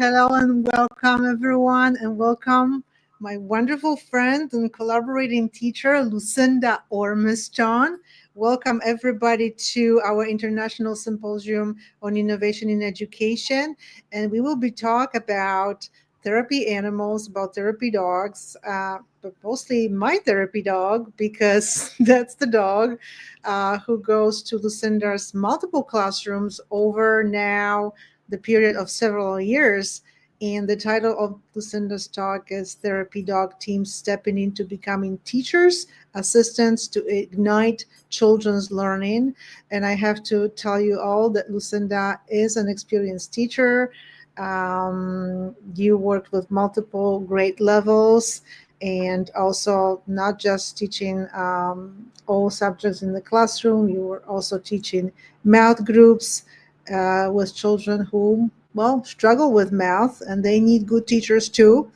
Hello and welcome, everyone, and welcome my wonderful friend and collaborating teacher, Lucinda Ormiston. Welcome, everybody, to our International Symposium on Innovation in Education. And we will be talking about therapy animals, about therapy dogs, but mostly my therapy dog, because that's the dog who goes to Lucinda's multiple classrooms over now the period of several years. And the title of Lucinda's talk is Therapy Dog Teams Stepping into Becoming Teachers, Assistants to Ignite Children's Learning. And I have to tell you all that Lucinda is an experienced teacher. You worked with multiple grade levels and also not just teaching all subjects in the classroom, you were also teaching math groups with children who, well, struggle with math and they need good teachers too.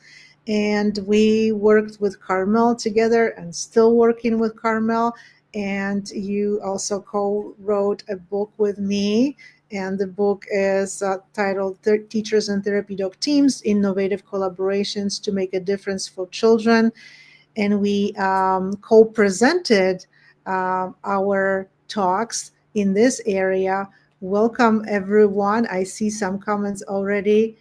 And we worked with Carmel together and still working with Carmel. And you also co-wrote a book with me. And the book is titled Teachers and Therapy Dog Teams, Innovative Collaborations to Make a Difference for Children. And we co-presented our talks in this area. Welcome, everyone. I see some comments already.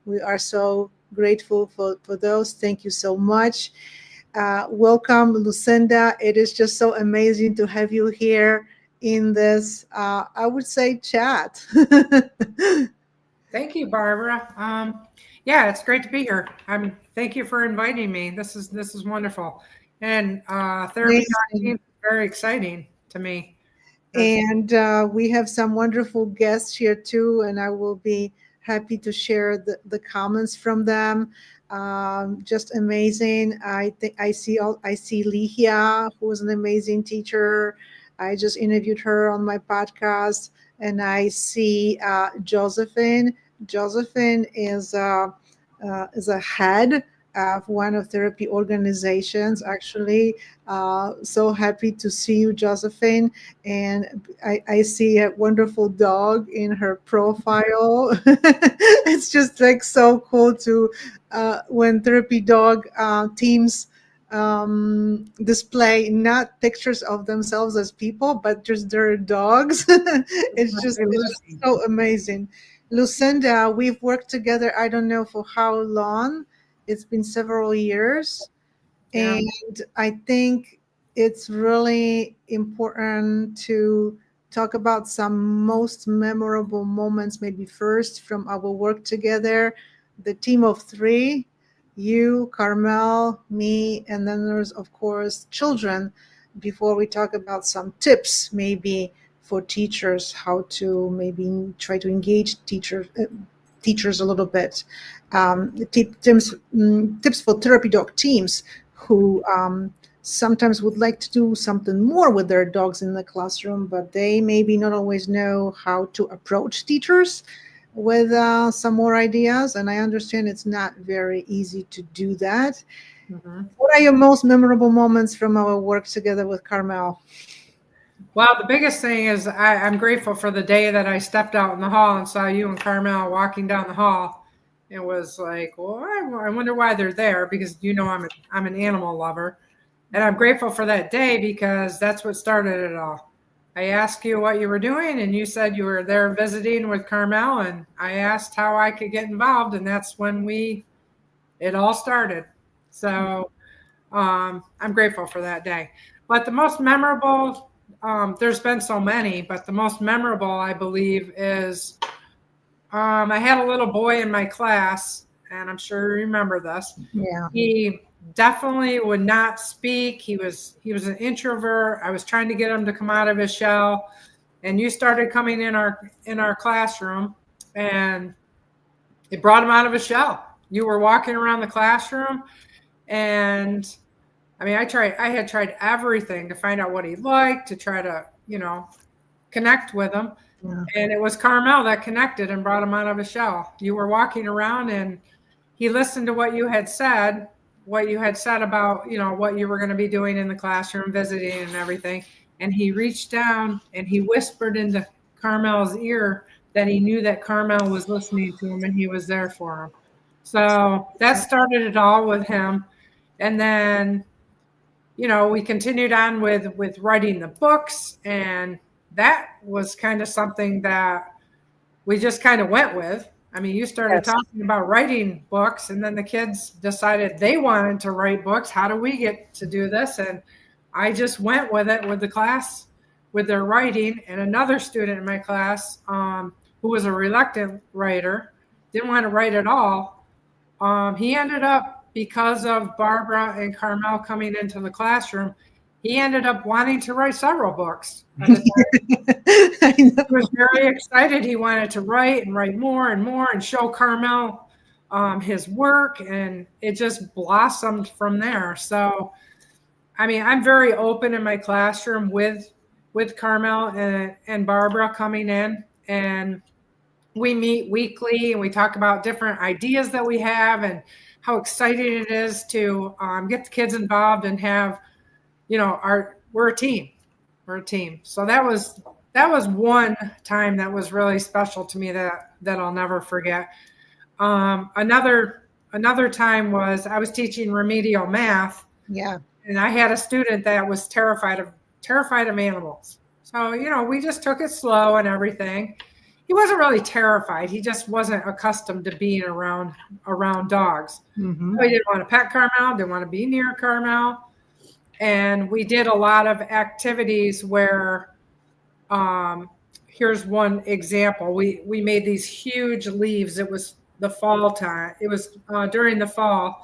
We are so grateful for those. Thank you so much. Welcome, Lucinda. It is just so amazing to have you here in this, I would say, chat. Thank you, Barbara. Yeah, it's great to be here. Thank you for inviting me. This is wonderful, and therapy is very exciting to me. And we have some wonderful guests here too, and I will be happy to share the comments from them. Just amazing. I think I see Lihia, who is an amazing teacher. I just interviewed her on my podcast, and I see Josephine. Josephine is a head of one of therapy organizations, actually. So happy to see you, Josephine. And I see a wonderful dog in her profile. It's just like so cool to when therapy dog teams display not pictures of themselves as people, but just their dogs. It's just so amazing. Lucinda, we've worked together, I don't know for how long. It's been several years. Yeah. And I think it's really important to talk about some most memorable moments, maybe first from our work together. The team of three, you, Carmel, me, and then there's, of course, children, before we talk about some tips, maybe for teachers, how to maybe try to engage teachers a little bit. Tips for therapy dog teams who sometimes would like to do something more with their dogs in the classroom, but they maybe not always know how to approach teachers with some more ideas. And I understand it's not very easy to do that. Mm-hmm. What are your most memorable moments from our work together with Carmel? Well, the biggest thing is I'm grateful for the day that I stepped out in the hall and saw you and Carmel walking down the hall. It was like, well, I wonder why they're there, because I'm an animal lover, and I'm grateful for that day because that's what started it all. I asked you what you were doing, and you said you were there visiting with Carmel, and I asked how I could get involved, and that's when it all started. So I'm grateful for that day. But the most memorable, there's been so many, but the most memorable, I believe, is I had a little boy in my class, and I'm sure you remember this. Yeah. He definitely would not speak. He was an introvert. I was trying to get him to come out of his shell, and you started coming in our classroom, and it brought him out of his shell. You were walking around the classroom, and I mean, I had tried everything to find out what he liked, to try to, connect with him. Yeah. And it was Carmel that connected and brought him out of his shell. You were walking around, and he listened to what you had said about, what you were going to be doing in the classroom, visiting and everything. And he reached down and he whispered into Carmel's ear that he knew that Carmel was listening to him and he was there for him. So that started it all with him. And then, we continued on with writing the books, and that was kind of something that we just kind of went with. I mean, you started Yes. talking about writing books, and then the kids decided they wanted to write books. How do we get to do this? And I just went with it with the class, with their writing. And another student in my class, who was a reluctant writer, didn't want to write at all. He ended up, because of Barbara and Carmel coming into the classroom, he ended up wanting to write several books at a time. I He know. was very excited. He wanted to write and write more and more and show Carmel his work, and it just blossomed from there. So, I mean, I'm very open in my classroom with Carmel and Barbara coming in, and we meet weekly and we talk about different ideas that we have and how exciting it is to get the kids involved and have, we're a team. We're a team. So that was one time that was really special to me that I'll never forget. Another time was I was teaching remedial math. Yeah. And I had a student that was terrified of animals. So, we just took it slow and everything. He wasn't really terrified. He just wasn't accustomed to being around dogs. Mm-hmm. So he didn't want to pet Carmel, didn't want to be near Carmel. And we did a lot of activities where, here's one example. We made these huge leaves. It was the fall time. It was during the fall.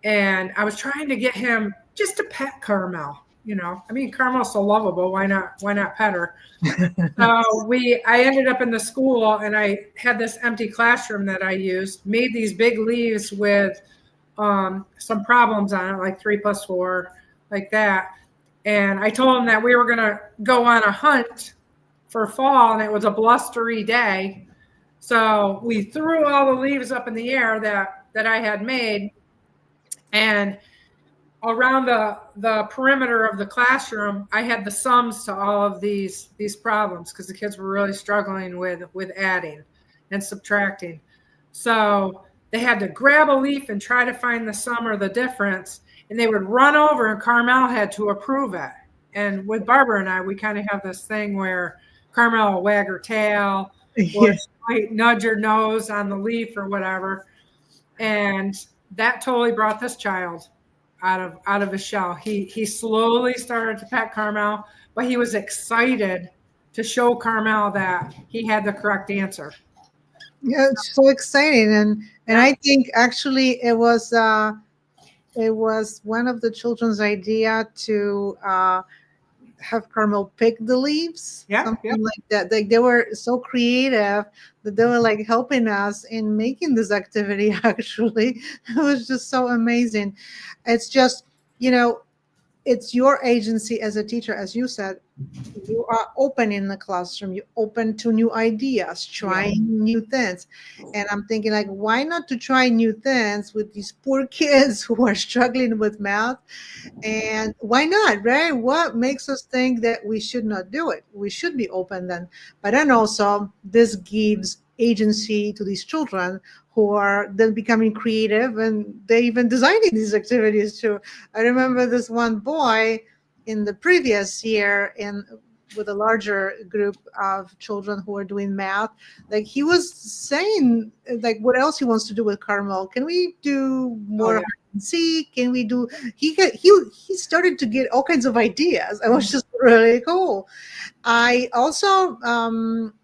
And I was trying to get him just to pet Carmel. I mean, Carmel's so lovable. Why not pet her? So I ended up in the school, and I had this empty classroom that I used, made these big leaves with some problems on it, like 3 + 4, like that. And I told him that we were going to go on a hunt for fall, and it was a blustery day. So we threw all the leaves up in the air that I had made, and around the perimeter of the classroom, I had the sums to all of these problems because the kids were really struggling with adding and subtracting. So they had to grab a leaf and try to find the sum or the difference, and they would run over, and Carmel had to approve it. And with Barbara and I, we kind of have this thing where Carmel will wag her tail or Yes. might nudge her nose on the leaf or whatever. And that totally brought this child out of his shell. He slowly started to pet Carmel, but he was excited to show Carmel that he had the correct answer. Yeah, it's so exciting, and I think actually it was one of the children's idea to have Carmel pick the leaves, something like that. Like they were so creative that they were like helping us in making this activity. Actually, it was just so amazing. It's just, it's your agency as a teacher, as you said. You are open in the classroom. You're open to new ideas, trying new things. And I'm thinking, like, why not to try new things with these poor kids who are struggling with math? And why not, right? What makes us think that we should not do it? We should be open then. But then also, this gives agency to these children who are then becoming creative, and they even designing these activities too. I remember this one boy in the previous year with a larger group of children who are doing math, like he was saying, like, what else he wants to do with Carmel. Can we do more hide and seek? Can we do? He started to get all kinds of ideas. It was just really cool. I also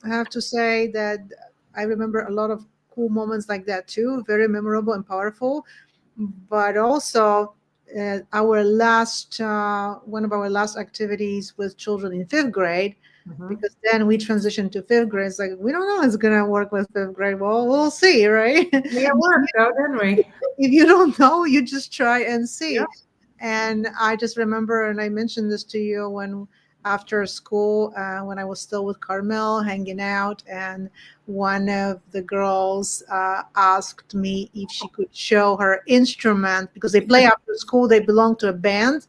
have to say that I remember a lot of cool moments like that too, very memorable and powerful. But also, our last one of our last activities with children in 5th grade, because then we transitioned to 5th grade. It's like, we don't know it's gonna work with 5th grade. Well, we'll see, right? Yeah, it worked though, didn't we? If you don't know, you just try and see. Yeah. And I just remember, and I mentioned this to you, when after school, when I was still with Carmel hanging out, and one of the girls asked me if she could show her instrument, because they play after school, they belong to a band.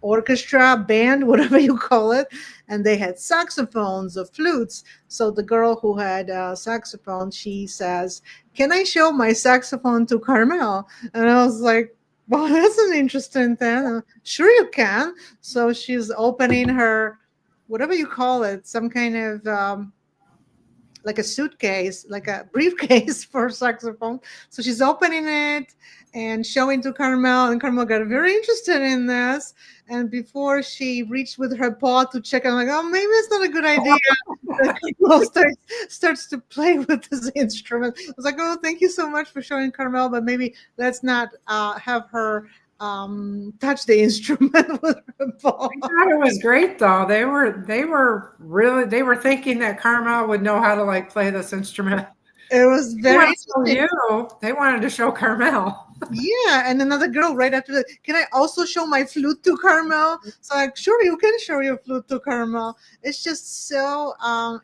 orchestra, band, whatever you call it, and they had saxophones or flutes. So the girl who had a saxophone, she says, "Can I show my saxophone to Carmel?" And I was like, "Well, that's an interesting thing. Sure, you can." So she's opening her, whatever you call it, some kind of like a suitcase, like a briefcase for saxophone. So she's opening it and showing to Carmel, and Carmel got very interested in this. And before she reached with her paw to check, I'm like, oh, maybe it's not a good idea. Carmel starts to play with this instrument. I was like, oh, thank you so much for showing Carmel, but maybe let's not have her touch the instrument with her paw. I thought it was great though. They were thinking that Carmel would know how to like play this instrument. It was They very wanted to show interesting. you. They wanted to show Carmel. Yeah, and another girl right after that. Can I also show my flute to Carmel? So like, sure, you can show your flute to Carmel. It's just so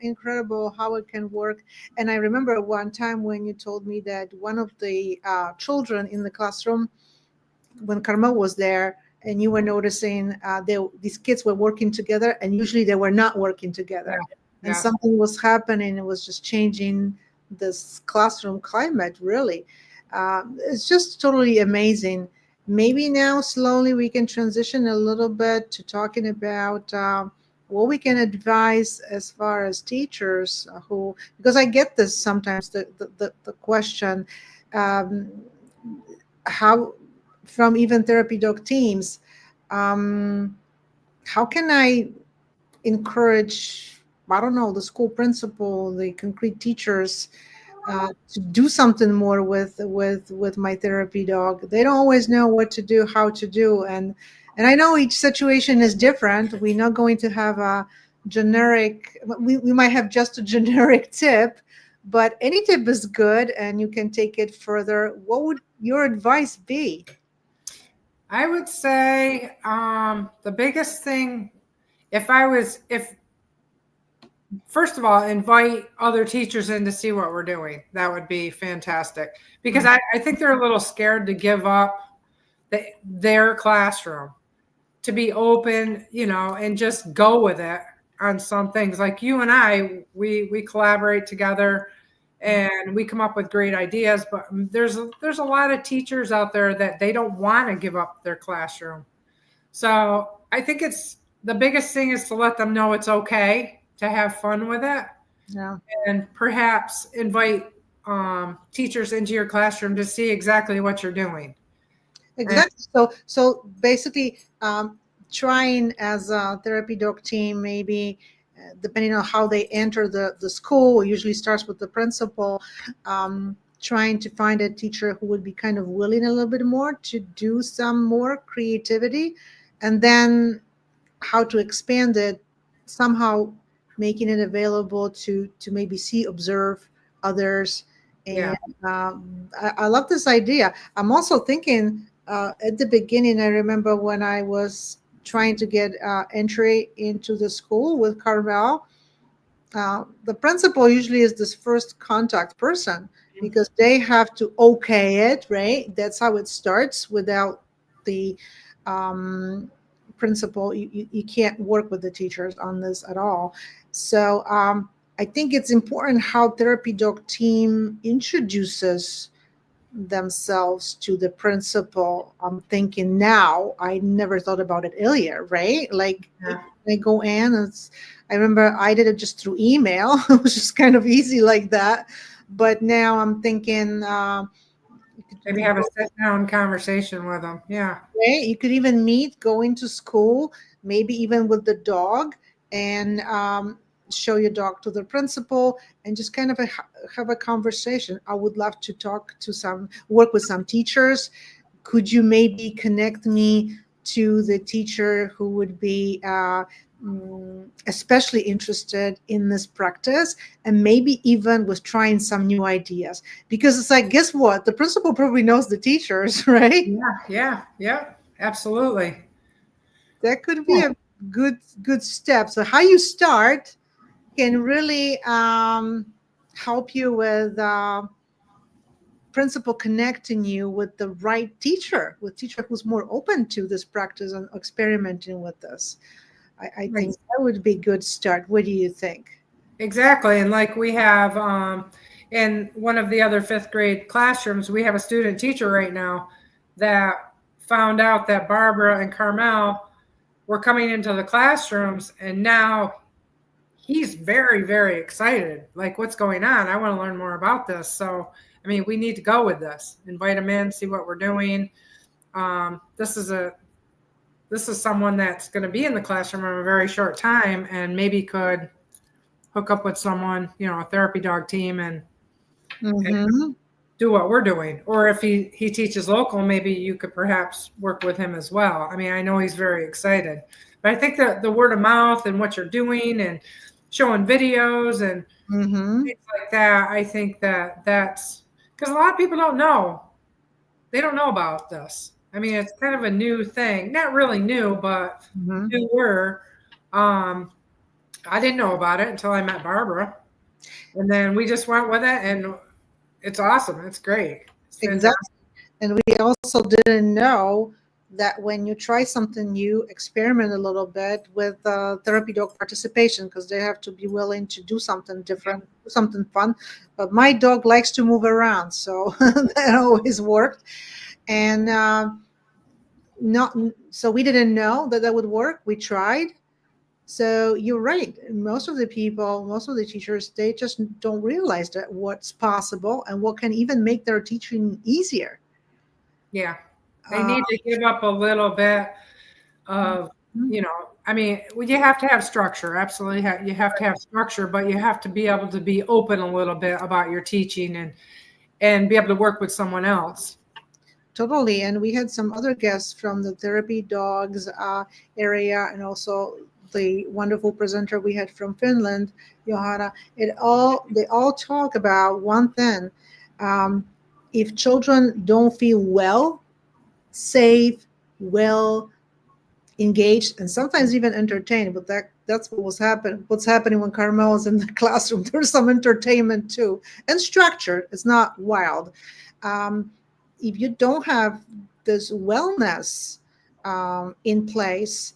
incredible how it can work. And I remember one time when you told me that one of the children in the classroom, when Carmel was there, and you were noticing these kids were working together, and usually they were not working together, and Yeah. something was happening. It was just changing this classroom climate. Really, it's just totally amazing. Maybe now slowly we can transition a little bit to talking about what we can advise as far as teachers who, because I get this sometimes, the question, um, how, from even therapy dog teams, um, how can I encourage, I don't know, the school principal, the concrete teachers, to do something more with my therapy dog? They don't always know what to do, how to do, and I know each situation is different. We're not going to have a generic. We might have just a generic tip, but any tip is good, and you can take it further. What would your advice be? I would say the biggest thing, if first of all, invite other teachers in to see what we're doing. That would be fantastic because I think they're a little scared to give up their classroom to be open, and just go with it on some things. Like you and I, we collaborate together and we come up with great ideas, but there's a lot of teachers out there that they don't want to give up their classroom. So I think it's the biggest thing is to let them know it's okay to have fun with it, Yeah. and perhaps invite teachers into your classroom to see exactly what you're doing. And Exactly. So basically, trying as a therapy dog team, maybe depending on how they enter the school, it usually starts with the principal, trying to find a teacher who would be kind of willing a little bit more to do some more creativity, and then how to expand it, somehow making it available to maybe see, observe others. yeah, And I love this idea. I'm also thinking, at the beginning, I remember when I was trying to get entry into the school with Carvel, the principal usually is this first contact person, because they have to okay it, right? That's how it starts. Without the um, principal, you can't work with the teachers on this at all. So I think it's important how therapy dog team introduces themselves to the principal. I'm thinking now, I never thought about it earlier, right? Like yeah. they go in, I remember I did it just through email. It was just kind of easy like that. But now I'm thinking, you Maybe could have a go, sit down conversation with them. Yeah, right? You could even meet, go into school, maybe even with the dog, and show your dog to the principal, and just kind of have a conversation. I would love to work with some teachers. Could you maybe connect me to the teacher who would be especially interested in this practice, and maybe even was trying some new ideas? Because it's like, guess what, the principal probably knows the teachers, right? yeah, absolutely. That could be a good step. So how you start can really help you with principal connecting you with the right teacher, with teacher who's more open to this practice and experimenting with this. I think that would be a good start. What do you think? Exactly. And like we have in one of the other fifth grade classrooms, we have a student teacher right now that found out that Barbara and Carmel were coming into the classrooms, and now he's very, very excited. Like, what's going on? I want to learn more about this. So, I mean, we need to go with this, invite him in, see what we're doing. This is someone that's going to be in the classroom in a very short time and maybe could hook up with someone, a therapy dog team and do what we're doing. Or if he teaches local, maybe you could perhaps work with him as well. I mean, I know he's very excited, but I think that the word of mouth and what you're doing and showing videos and things like that, I think that's because a lot of people don't know. They don't know about this. I mean, it's kind of a new thing. Not really new, but newer. I didn't know about it until I met Barbara. And then we just went with it, and it's awesome. It's great. It's exactly. And we also didn't know that when you try something new, experiment a little bit with therapy dog participation, because they have to be willing to do something different, something fun. But my dog likes to move around, so that always worked. And so we didn't know that would work. We tried. So you're right. Most of the people, most of the teachers, they just don't realize that what's possible and what can even make their teaching easier. Yeah. They need to give up a little bit of, I mean, you have to have structure. Absolutely. You have to have structure, but you have to be able to be open a little bit about your teaching and be able to work with someone else. Totally. And we had some other guests from the therapy dogs area, and also the wonderful presenter we had from Finland, Johanna. They all talk about one thing. If children don't feel well, safe, well, engaged, and sometimes even entertained, but that's what's happening when Carmel is in the classroom. There's some entertainment too, and structure. It's not wild. If you don't have this wellness in place,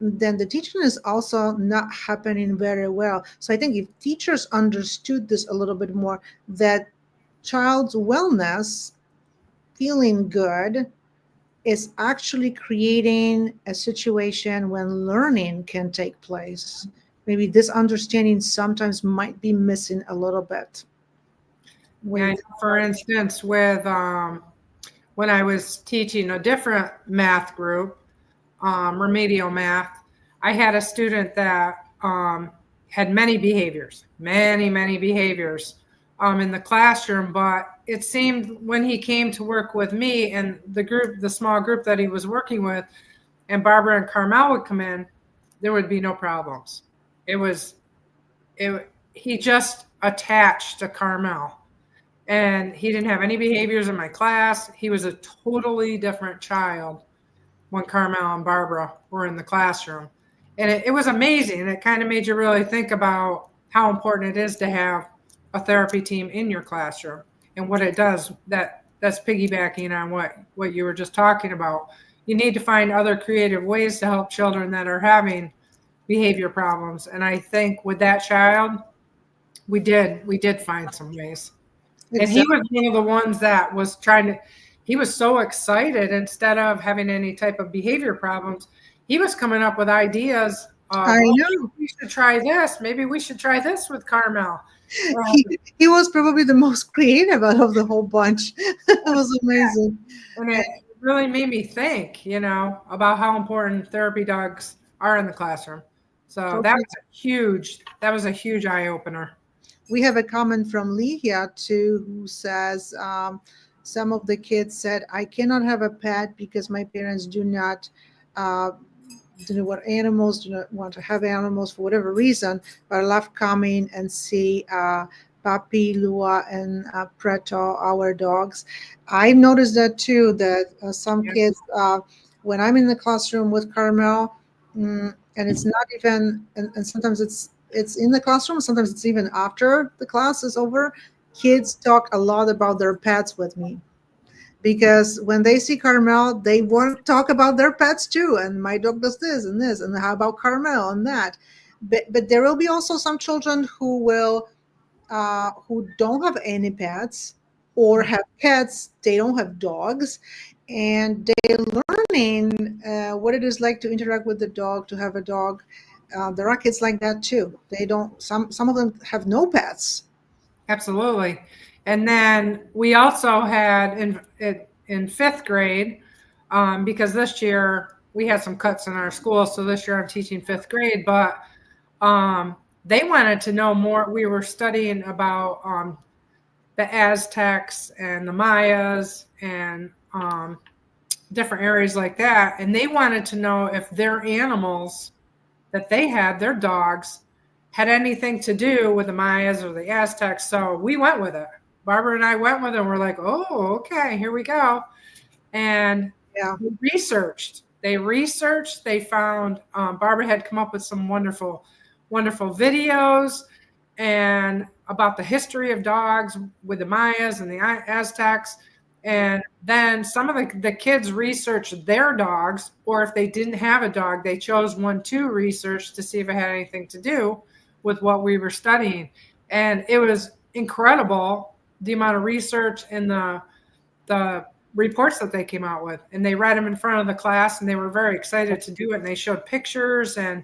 then the teaching is also not happening very well. So I think if teachers understood this a little bit more, that child's wellness, feeling good, is actually creating a situation when learning can take place. Maybe this understanding sometimes might be missing a little bit. For instance, with when I was teaching a different math group, remedial math, I had a student that had many behaviors in the classroom, but it seemed when he came to work with me and the small group that he was working with, and Barbara and Carmel would come in, there would be no problems. He just attached to Carmel. And he didn't have any behaviors in my class. He was a totally different child when Carmel and Barbara were in the classroom. And it was amazing. And it kind of made you really think about how important it is to have a therapy team in your classroom and what it does. That's piggybacking on what you were just talking about. You need to find other creative ways to help children that are having behavior problems. And I think with that child, we did find some ways. And he was one of the ones that was he was so excited. Instead of having any type of behavior problems, he was coming up with ideas. I know. We should try this. Maybe we should try this with Carmel. He was probably the most creative out of the whole bunch. It was amazing. And it really made me think, about how important therapy dogs are in the classroom. So that was a huge eye opener. We have a comment from Leah too, who says some of the kids said, I cannot have a pet because my parents do not want animals, do not want to have animals for whatever reason, but I love coming and see Papi, Lua, and Preto, our dogs. I've noticed that too, that some kids, when I'm in the classroom with Carmel, and it's not even, and sometimes it's in the classroom, sometimes it's even after the class is over, kids talk a lot about their pets with me, because when they see Carmel, they want to talk about their pets too. And my dog does this, and how about Carmel and that. But there will be also some children who don't have any pets, or have cats. They don't have dogs, and they're learning what it is like to interact with the dog, to have a dog. There are kids like that too. They don't. Some of them have no pets. Absolutely. And then we also had in fifth grade, because this year we had some cuts in our school, so this year I'm teaching fifth grade. But they wanted to know more. We were studying about the Aztecs and the Mayas and different areas like that, and they wanted to know if their animals that they had, their dogs, had anything to do with the Mayas or the Aztecs. So we went with it. Barbara and I went with it, and we're like, oh, okay, here we go. And Yeah. we researched. They researched. They found Barbara had come up with some wonderful, wonderful videos and about the history of dogs with the Mayas and the Aztecs. And then some of the kids researched their dogs, or if they didn't have a dog, they chose one to research to see if it had anything to do with what we were studying. And it was incredible, the amount of research and the reports that they came out with. And they read them in front of the class, and they were very excited to do it. And they showed pictures, and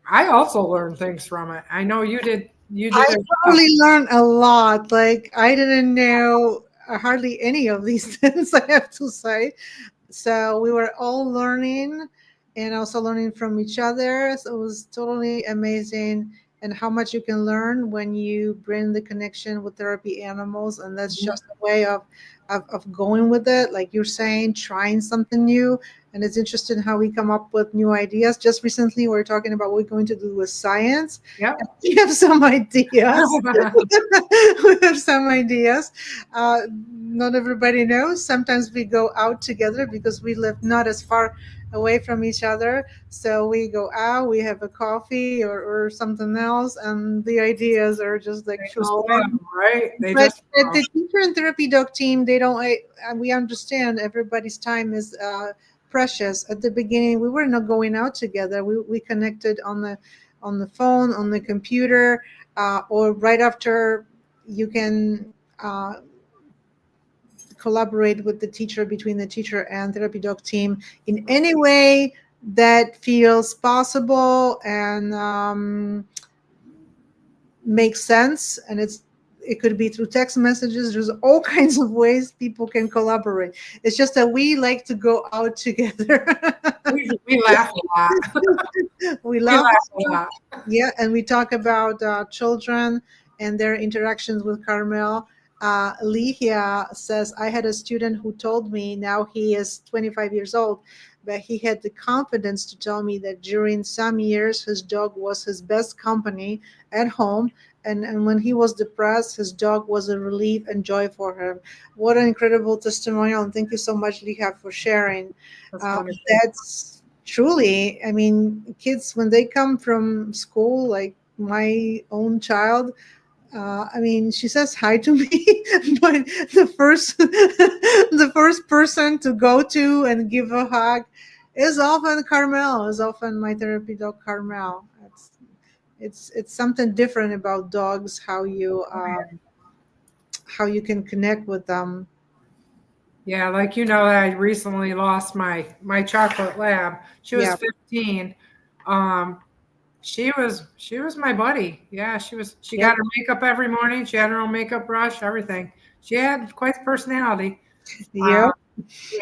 I also learned things from it. I know you did. You I did as well. totally learned a lot. Like, I didn't know hardly any of these things, I have to say. So we were all learning, and also learning from each other. So it was totally amazing, and how much you can learn when you bring the connection with therapy animals. And that's just a way of going with it. Like you're saying, trying something new. And it's interesting how we come up with new ideas. Just recently, we were talking about what we're going to do with science. Yep. We have some ideas. We have some ideas. Not everybody knows. Sometimes we go out together because we live not as far away from each other. So we go out, we have a coffee or something else, and the ideas are just like They flow, right? They but just the teacher and therapy dog team, they don't. We understand everybody's time is precious. At the beginning, we were not going out together. We connected on the phone, on the computer, or right after. You can collaborate with the teacher, between the teacher and therapy dog team, in any way that feels possible and makes sense. And it could be through text messages. There's all kinds of ways people can collaborate. It's just that we like to go out together. we laugh a lot. We We laugh. laugh a lot. Yeah, and we talk about children and their interactions with Carmel. Lihia says, I had a student who told me, now he is 25 years old, but he had the confidence to tell me that during some years his dog was his best company at home. And when he was depressed, his dog was a relief and joy for him. What an incredible testimonial. And thank you so much, Lihia, for sharing. That's wonderful. That's truly, I mean, kids, when they come from school, like my own child, I mean, she says hi to me, but the first person to go to and give a hug is often Carmel. Is often my therapy dog Carmel. It's something different about dogs. How you can connect with them. Yeah, like I recently lost my chocolate lab. She was Yeah, 15. Um, she was my buddy. Yeah, she yep, got her makeup every morning. She had her own makeup brush, everything. She had quite the personality. Uh, yep.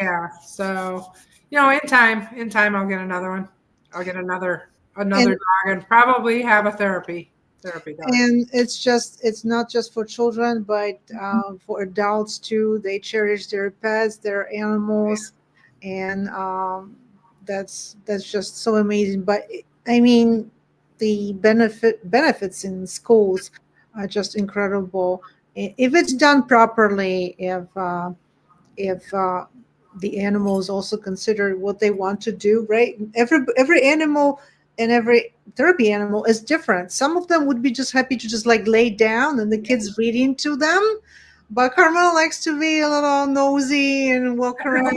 yeah, so in time I'll get another one. I'll get another And dog and probably have a therapy dog. and it's not just for children, but for adults too. They cherish their pets, their animals, and that's just so amazing. But I mean, the benefits in schools are just incredible if it's done properly. If the animals also consider what they want to do, right? Every animal and every therapy animal is different. Some of them would be just happy to just like lay down and the kids reading to them. But Carmel likes to be a little nosy and walk around,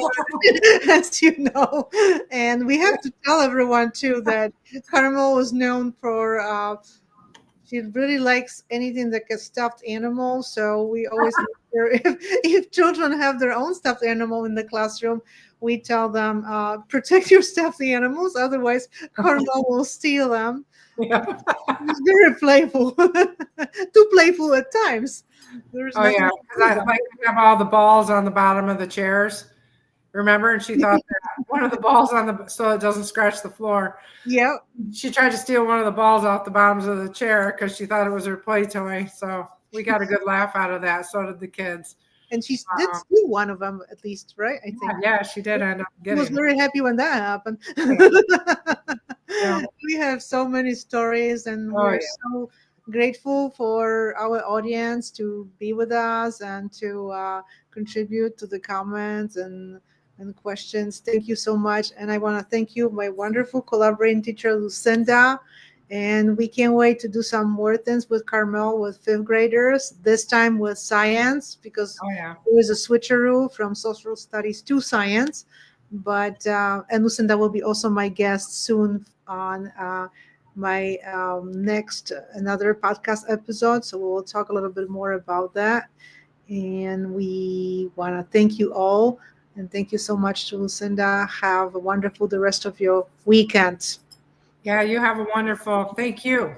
as you know. And we have to tell everyone too that Carmel was known for she really likes anything like a stuffed animal. So we always make sure if children have their own stuffed animal in the classroom, we tell them protect your stuffed animals, otherwise Carmel will steal them. Yeah. She's very playful, too playful at times. There's Oh nothing yeah, to because do I about like to have all the balls on the bottom of the chairs. Remember? And she thought that one of the balls on the so it doesn't scratch the floor. Yeah, She tried to steal one of the balls off the bottoms of the chair because she thought it was her play toy. So we got a good laugh out of that. So did the kids. and she did steal one of them at least, right? I Yeah, think yeah, she did end up she was getting it. very happy when that happened. Yeah. Yeah. We have so many stories, and Oh we're yeah. so grateful for our audience to be with us and to contribute to the comments and questions. Thank you so much. And I want to thank you, my wonderful collaborating teacher, Lucinda. And we can't wait to do some more things with Carmel with fifth graders, this time with science, because Oh yeah. there was a switcheroo from social studies to science. But and Lucinda will be also my guest soon on my next another podcast episode. So we'll talk a little bit more about that. And we want to thank you all, and thank you so much to Lucinda. Have a wonderful the rest of your weekend. Yeah, you have a wonderful. Thank you.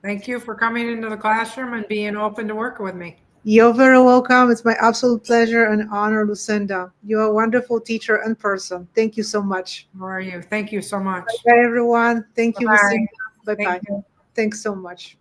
Thank you for coming into the classroom and being open to work with me. You're very welcome. It's my absolute pleasure and honor, Lucinda. You're a wonderful teacher and person. Thank you so much. How are you? Thank you so much. Bye, everyone. Thank Bye you, bye. Lucinda. Bye Thank bye. you. Thanks so much.